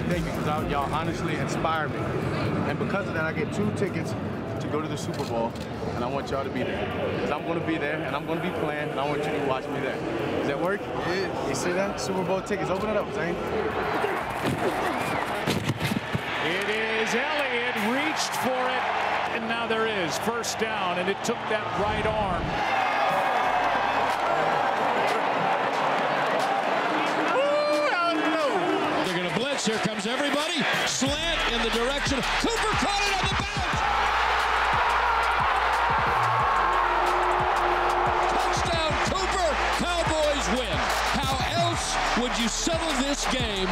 day because y'all honestly inspire me. And because of that, I get 2 tickets to go to the Super Bowl, and I want y'all to be there. Because I'm going to be there, and I'm going to be playing, and I want you to watch me there. Does that work? Yeah. You see that? Super Bowl tickets. Open it up, Zane. It is Elliott, reached for it, and now there is first down, and it took that right arm. They're going to blitz. Here comes everybody. Slant in the direction. Cooper caught it on the bounce. Touchdown, Cooper. Cowboys win. How else would you settle this game?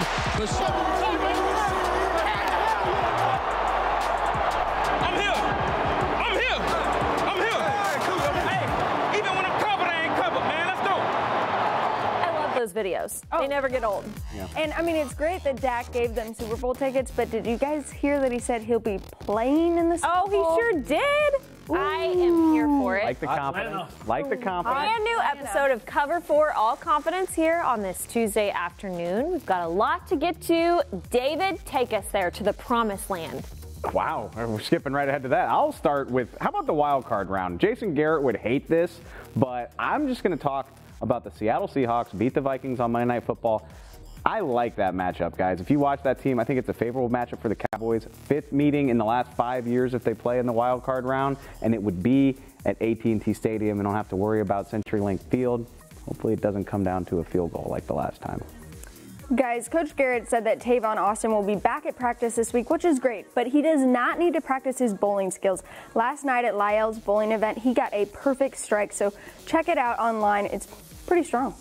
Videos. They never get old. Yeah. And I mean, it's great that Dak gave them Super Bowl tickets, but did you guys hear that he said he'll be playing in the Super Bowl? Oh, he sure did. Ooh. I am here for it. Like the confidence. Like the confidence. Brand new episode of Cover 4 All Confidence here on this Tuesday afternoon. We've got a lot to get to. David, take us there to the promised land. Wow, we're skipping right ahead to that. I'll start with, how about the wild card round? Jason Garrett would hate this, but I'm just going to talk about the Seattle Seahawks beat the Vikings on Monday Night Football. I like that matchup, guys. If you watch that team, I think it's a favorable matchup for the Cowboys. 5th meeting in the last 5 years if they play in the wild card round, and it would be at AT&T Stadium. We don't have to worry about CenturyLink Field. Hopefully it doesn't come down to a field goal like the last time. Guys, Coach Garrett said that Tavon Austin will be back at practice this week, which is great, but he does not need to practice his bowling skills. Last night at Lyell's bowling event, he got a perfect strike, so check it out online. It's pretty strong.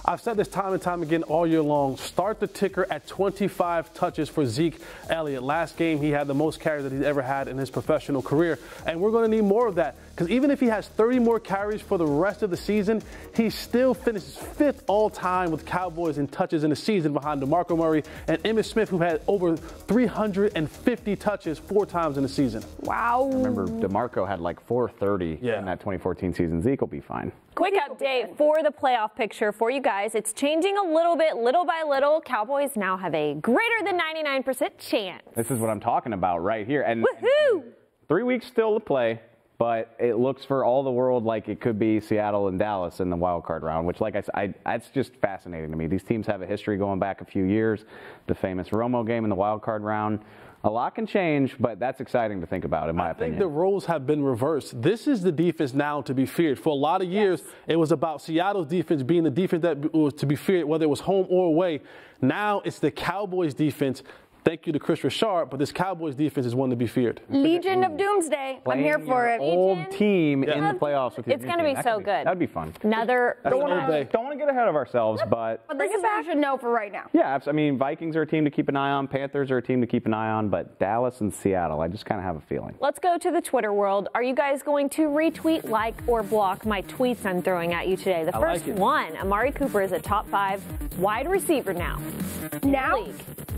I've said this time and time again all year long. Start the ticker at 25 touches for Zeke Elliott. Last game, he had the most carries that he's ever had in his professional career. And we're going to need more of that. Because even if he has 30 more carries for the rest of the season, he still finishes 5th all-time with Cowboys in touches in the season behind DeMarco Murray and Emmitt Smith, who had over 350 touches 4 times in the season. Wow. Remember, DeMarco had like 430 in that 2014 season. Zeke will be fine. Quick update for the playoff picture for you guys. It's changing a little bit, little by little. Cowboys now have a greater than 99% chance. This is what I'm talking about right here. And woohoo! 3 weeks still to play, but it looks for all the world like it could be Seattle and Dallas in the wild card round, which, like I said, that's just fascinating to me. These teams have a history going back a few years. The famous Romo game in the wild card round. A lot can change, but that's exciting to think about, in my opinion. I think the roles have been reversed. This is the defense now to be feared. For a lot of years, it was about Seattle's defense being the defense that was to be feared, whether it was home or away. Now it's the Cowboys' defense. Thank you to Chris Richard, but this Cowboys defense is one to be feared. Legion of Doomsday. I'm here for it. Old team in the playoffs with It's going to be so good. That'd be fun. Another. Don't want to get ahead of ourselves, but Bring it back. Should know for right now. Yeah, I mean, Vikings are a team to keep an eye on. Panthers are a team to keep an eye on, but Dallas and Seattle, I just kind of have a feeling. Let's go to the Twitter world. Are you guys going to retweet, like, or block my tweets I'm throwing at you today? The first one, Amari Cooper is a top 5 wide receiver now. Now?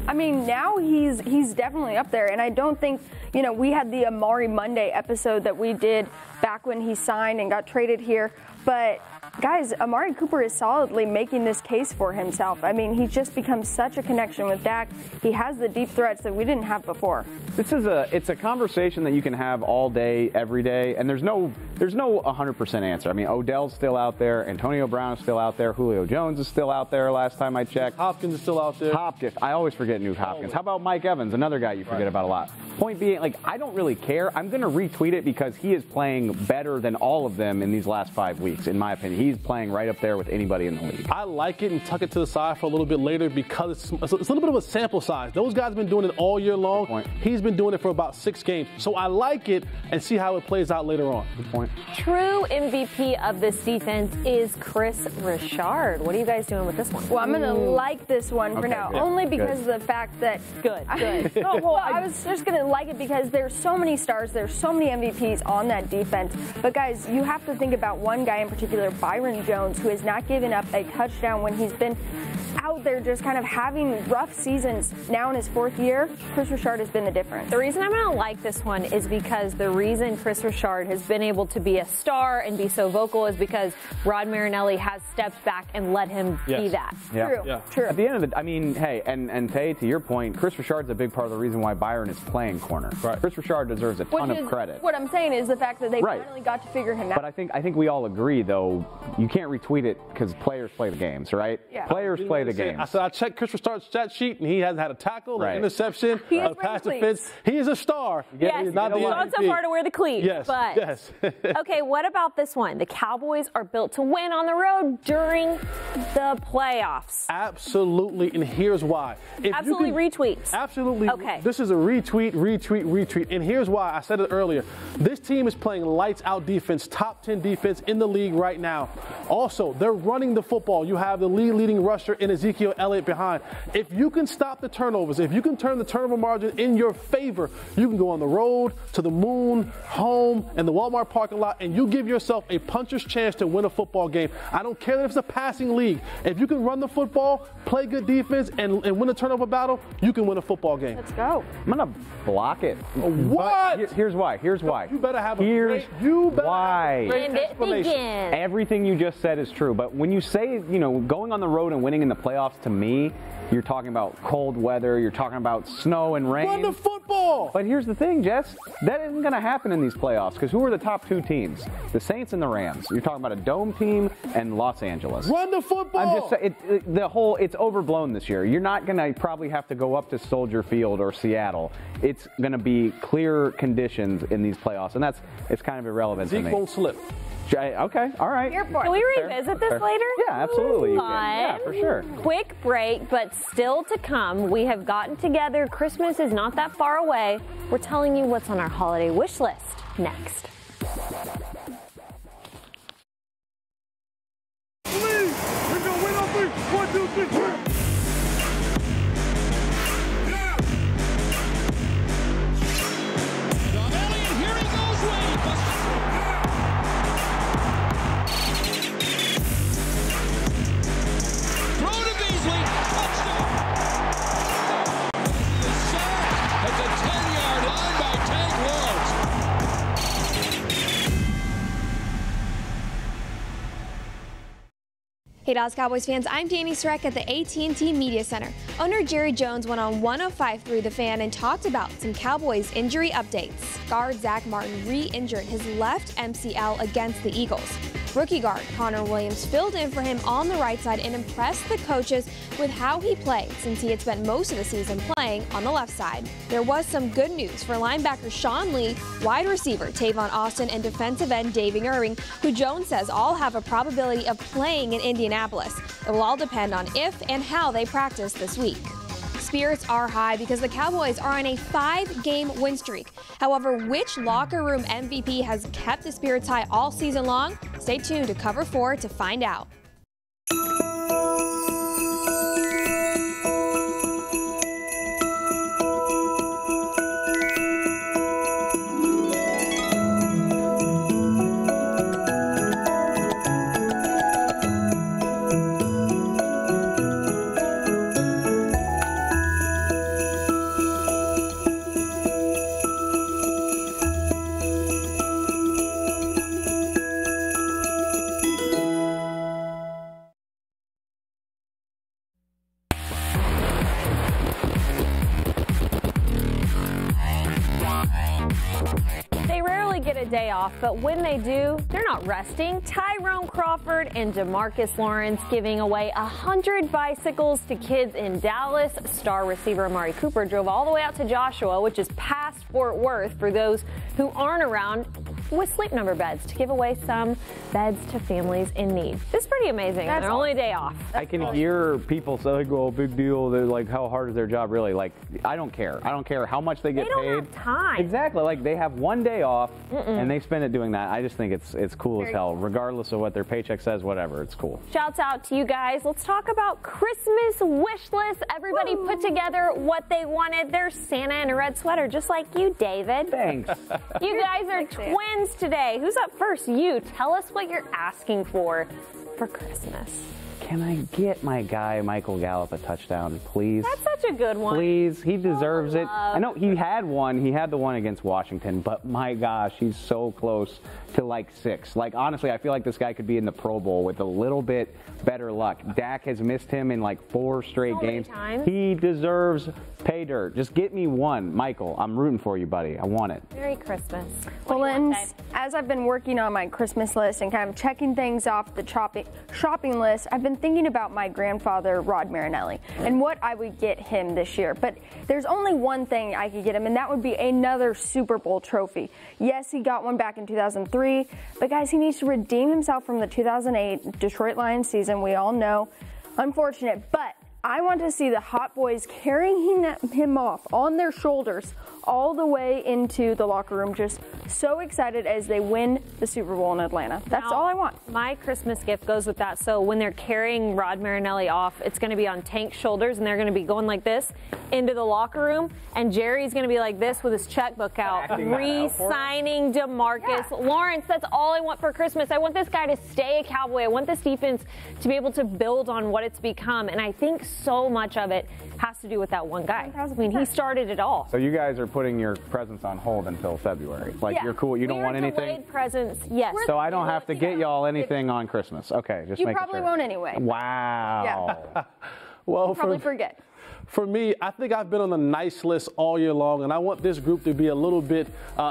I mean, now he's definitely up there, and I don't think, you know, we had the Amari Monday episode that we did back when he signed and got traded here, but guys, Amari Cooper is solidly making this case for himself. I mean, he's just become such a connection with Dak. He has the deep threats that we didn't have before. It's a conversation that you can have all day, every day, and there's no 100% answer. I mean, Odell's still out there, Antonio Brown is still out there, Julio Jones is still out there last time I checked. Hopkins is still out there. Hopkins, I always forget Nuke Hopkins. How about Mike Evans, another guy you forget about a lot? Point being, like, I don't really care. I'm going to retweet it because he is playing better than all of them in these last 5 weeks, in my opinion. He's playing right up there with anybody in the league. I like it and tuck it to the side for a little bit later because it's a little bit of a sample size. Those guys have been doing it all year long. He's been doing it for about 6 games. So I like it and see how it plays out later on. Good point. True MVP of this defense is Chris Richard. What are you guys doing with this one? Well, I'm going to like this one for now, only because of the fact that... Good. No, well, I was just going to like it because there's so many stars, there's so many MVPs on that defense. But guys, you have to think about one guy in particular, Byron Jones, who has not given up a touchdown when he's been out there just kind of having rough seasons now in his 4th year, Chris Richard has been the difference. The reason I'm going to like this one is because the reason Chris Richard has been able to be a star and be so vocal is because Rod Marinelli has stepped back and let him be that. Yeah. True. At the end of the, I mean, hey, and Tay, to your point, Chris Richard's a big part of the reason why Byron is playing corner. Right. Chris Richard deserves a ton of credit. What I'm saying is the fact that they finally got to figure him out. But I think we all agree, though, you can't retweet it because players play the games, right? Yeah. Players play the games. I checked Chris Richard's stat sheet, and he hasn't had a tackle, an interception, a pass defense. He is a star. Yes, he's not he's gone so far to wear the cleats. Yes, but, yes. Okay, what about this one? The Cowboys are built to win on the road during the playoffs. Absolutely, and here's why. Absolutely retweets. Absolutely. Okay. This is a retweet, and here's why. I said it earlier. This team is playing lights-out defense, top 10 defense in the league right now. Also, they're running the football. You have the leading rusher in Ezekiel Elliott behind. If you can stop the turnovers, if you can turn the turnover margin in your favor, you can go on the road, to the moon, home, and the Walmart parking lot, and you give yourself a puncher's chance to win a football game. I don't care if it's a passing league. If you can run the football, play good defense, and win a turnover battle, you can win a football game. Let's go. I'm going to block it. What? Here's why. You better have a great explanation. Everything you just said is true, but when you say, going on the road and winning in the playoffs, to me, you're talking about cold weather, you're talking about snow and rain. Run the football! But here's the thing, Jess. That isn't going to happen in these playoffs, because who are the top 2 teams? The Saints and the Rams. You're talking about a dome team and Los Angeles. Run the football! I'm just saying, it's overblown this year. You're not going to probably have to go up to Soldier Field or Seattle. It's going to be clear conditions in these playoffs, and it's kind of irrelevant to me. Zeke won't slip. Okay, all right. Can we revisit this later? Yeah, absolutely. Fun. Yeah, for sure. Quick break, but still to come. We have gotten together. Christmas is not that far away. We're telling you what's on our holiday wish list next. Please, we're going to win on 3. 1, 2, 3, 4. Hey Dallas Cowboys fans, I'm Danny Sreck at the AT&T Media Center. Owner Jerry Jones went on 105.3 The Fan and talked about some Cowboys injury updates. Guard Zach Martin re-injured his left MCL against the Eagles. Rookie guard Connor Williams filled in for him on the right side and impressed the coaches with how he played since he had spent most of the season playing on the left side. There was some good news for linebacker Sean Lee, wide receiver Tavon Austin, and defensive end David Irving, who Jones says all have a probability of playing in Indianapolis. It will all depend on if and how they practice this week. Spirits are high because the Cowboys are on a 5-game win streak. However, which locker room MVP has kept the spirits high all season long? Stay tuned to Cover 4 to find out. Day off, but when they do, they're not resting. Tyrone Crawford and DeMarcus Lawrence giving away 100 bicycles to kids in Dallas. Star receiver Amari Cooper drove all the way out to Joshua, which is past Fort Worth, for those who aren't around, with Sleep Number beds to give away some beds to families in need. This is pretty amazing. That's They're only a day off. I can hear people say, "Oh, big deal." They're like, "How hard is their job really?" Like, I don't care. I don't care how much they get paid. They don't have time. Exactly. Like, they have one day off and they spend it doing that. I just think it's cool as hell, regardless of what their paycheck says. Whatever, it's cool. Shouts out to you guys. Let's talk about Christmas wish list. Everybody put together what they wanted. There's Santa in a red sweater, just like you, David. Thanks. You guys are twins today. Who's up first? You. Tell us what you're asking for Christmas. can I get my guy Michael Gallup a touchdown, please? That's such a good one. Please, he deserves it. I know he had one. He had the one against Washington, but my gosh, he's so close to like 6. Like, honestly, I feel like this guy could be in the Pro Bowl with a little bit better luck. Dak has missed him in like 4 straight games. He deserves pay dirt. Just get me one. Michael, I'm rooting for you, buddy. I want it. Merry Christmas. Well, Lynn, as I've been working on my Christmas list and kind of checking things off the shopping list, I've been thinking about my grandfather, Rod Marinelli, and what I would get him this year. But there's only one thing I could get him, and that would be another Super Bowl trophy. Yes, he got one back in 2003, but guys, he needs to redeem himself from the 2008 Detroit Lions season. We all know. Unfortunate, but I want to see the Hot Boys carrying him off on their shoulders all the way into the locker room, just so excited as they win the Super Bowl in Atlanta. That's all I want. My Christmas gift goes with that. So when they're carrying Rod Marinelli off, it's going to be on Tank's shoulders, and they're going to be going like this into the locker room, and Jerry's going to be like this with his checkbook out, re-signing DeMarcus Lawrence. That's all I want for Christmas. I want this guy to stay a Cowboy. I want this defense to be able to build on what it's become, and I think so much of it has to do with that one guy. I mean, he started it all. So you guys are putting your presents on hold until February. Like, you're cool. You don't want anything? Delayed presents, yes. So I don't have to get y'all anything on Christmas. Okay, just You probably won't anyway. Wow. Yeah. Well, Probably forget. For me, I think I've been on the nice list all year long, and I want this group to be a little bit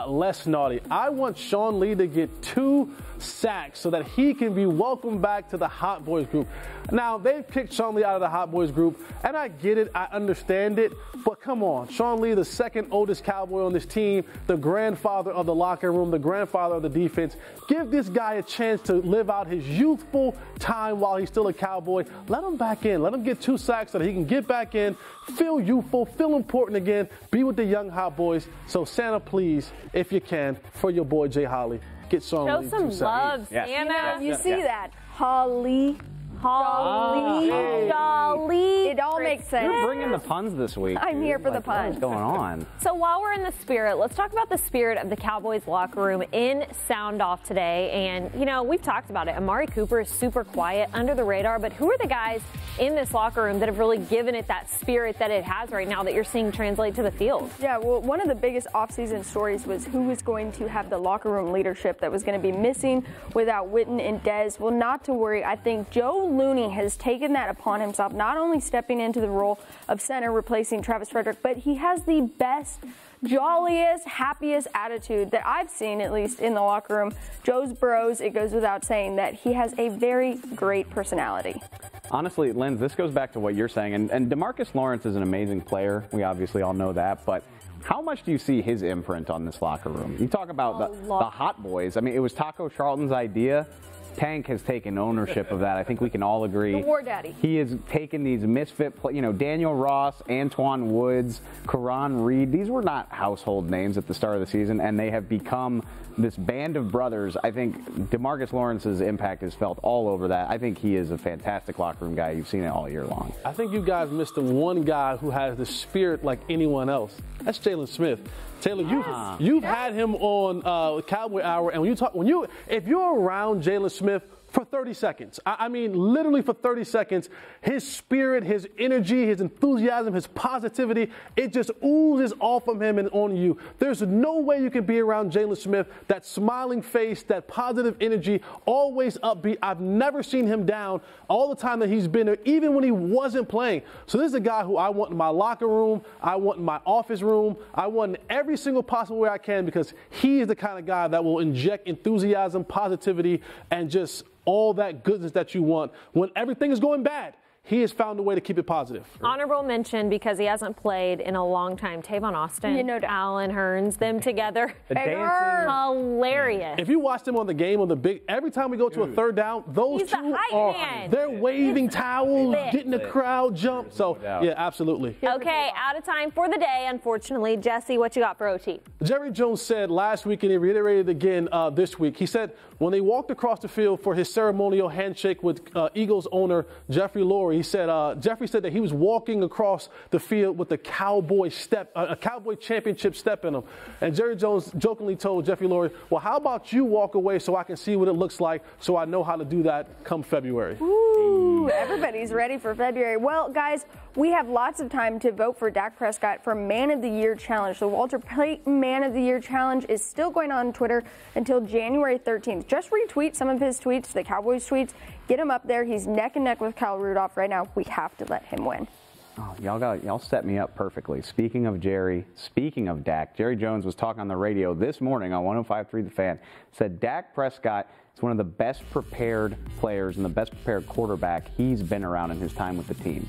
less naughty. I want Sean Lee to get 2 sacks so that he can be welcomed back to the Hot Boys group. Now, they've kicked Sean Lee out of the Hot Boys group, and I get it. I understand it. But come on, Sean Lee, the second oldest Cowboy on this team, the grandfather of the locker room, the grandfather of the defense. Give this guy a chance to live out his youthful time while he's still a Cowboy. Let him back in. Let him get 2 sacks so that he can get back in, feel youthful, feel important again, be with the young Hot Boys. So Santa, please, if you can, for your boy Jay Holly, get Sean Lee. Show some love, Santa. You see that? Holly. It all makes sense. You're bringing the puns this week. I'm here for the puns. What's going on? So while we're in the spirit, let's talk about the spirit of the Cowboys locker room in Sound Off today. And, you know, we've talked about it. Amari Cooper is super quiet, under the radar. But who are the guys in this locker room that have really given it that spirit that it has right now that you're seeing translate to the field? Yeah, well, one of the biggest offseason stories was who was going to have the locker room leadership that was going to be missing without Witten and Dez. Well, not to worry. I think Joe Looney has taken that upon himself, not only stepping into the role of center, replacing Travis Frederick, but he has the best, jolliest, happiest attitude that I've seen, at least in the locker room. Joe's bros, it goes without saying that he has a very great personality. Honestly, Lynn, this goes back to what you're saying, and DeMarcus Lawrence is an amazing player. We obviously all know that, but how much do you see his imprint on this locker room? You talk about the Hot Boys. I mean, it was Taco Charlton's idea. Tank has taken ownership of that. I think we can all agree. The War Daddy. He has taken these misfit, Daniel Ross, Antoine Woods, Karan Reed. These were not household names at the start of the season, and they have become this band of brothers. I think DeMarcus Lawrence's impact is felt all over that. I think he is a fantastic locker room guy. You've seen it all year long. I think you guys missed the one guy who has the spirit like anyone else. That's Jalen Smith. Taylor, you've had him on Cowboy Hour, and if you're around Jalen Smith for 30 seconds, I mean literally for 30 seconds, his spirit, his energy, his enthusiasm, his positivity, it just oozes off of him and on you. There's no way you can be around Jalen Smith, that smiling face, that positive energy, always upbeat. I've never seen him down all the time that he's been there, even when he wasn't playing. So this is a guy who I want in my locker room, I want in my office room, I want in every single possible way I can, because he is the kind of guy that will inject enthusiasm, positivity, and just all that goodness that you want when everything is going bad. He has found a way to keep it positive. Honorable mention, because he hasn't played in a long time, Tavon Austin, Allen Hurns, them together. Hilarious. If you watch them on the game on the big, every time we go to a third down, those two they're waving towels, getting the crowd jump. So, yeah, absolutely. Okay, out of time for the day, unfortunately. Jesse, what you got for OT? Jerry Jones said last week, and he reiterated again this week, he said when they walked across the field for his ceremonial handshake with Eagles owner Jeffrey Lurie, He said, Jeffrey said that he was walking across the field with a Cowboy championship step in him. And Jerry Jones jokingly told Jeffrey Lurie, well, how about you walk away so I can see what it looks like so I know how to do that come February? Ooh, everybody's ready for February. Well, guys, we have lots of time to vote for Dak Prescott for Man of the Year Challenge. The Walter Payton Man of the Year Challenge is still going on Twitter until January 13th. Just retweet some of his tweets, the Cowboys tweets. Get him up there. He's neck and neck with Kyle Rudolph right now. We have to let him win. Oh, y'all set me up perfectly. Speaking of Dak, Jerry Jones was talking on the radio this morning on 105.3 The Fan. Said Dak Prescott is one of the best prepared players and the best prepared quarterback he's been around in his time with the team.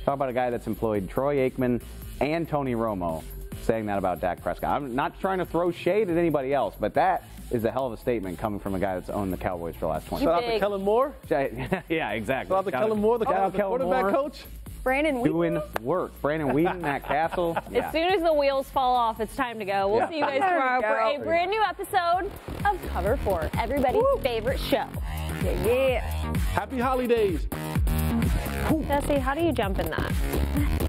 Talk about a guy that's employed Troy Aikman and Tony Romo saying that about Dak Prescott. I'm not trying to throw shade at anybody else, but that is a hell of a statement coming from a guy that's owned the Cowboys for the last 20 years. Shout out to Kellen Moore. Yeah, exactly. Shout out to Kellen Moore, the quarterback coach. Brandon Wheaton. Doing work. Brandon Wheaton at Castle. Yeah. As soon as the wheels fall off, it's time to go. We'll see you guys tomorrow for a brand new episode of Cover 4, everybody's favorite show. Yeah. Happy holidays. Jesse, how do you jump in that?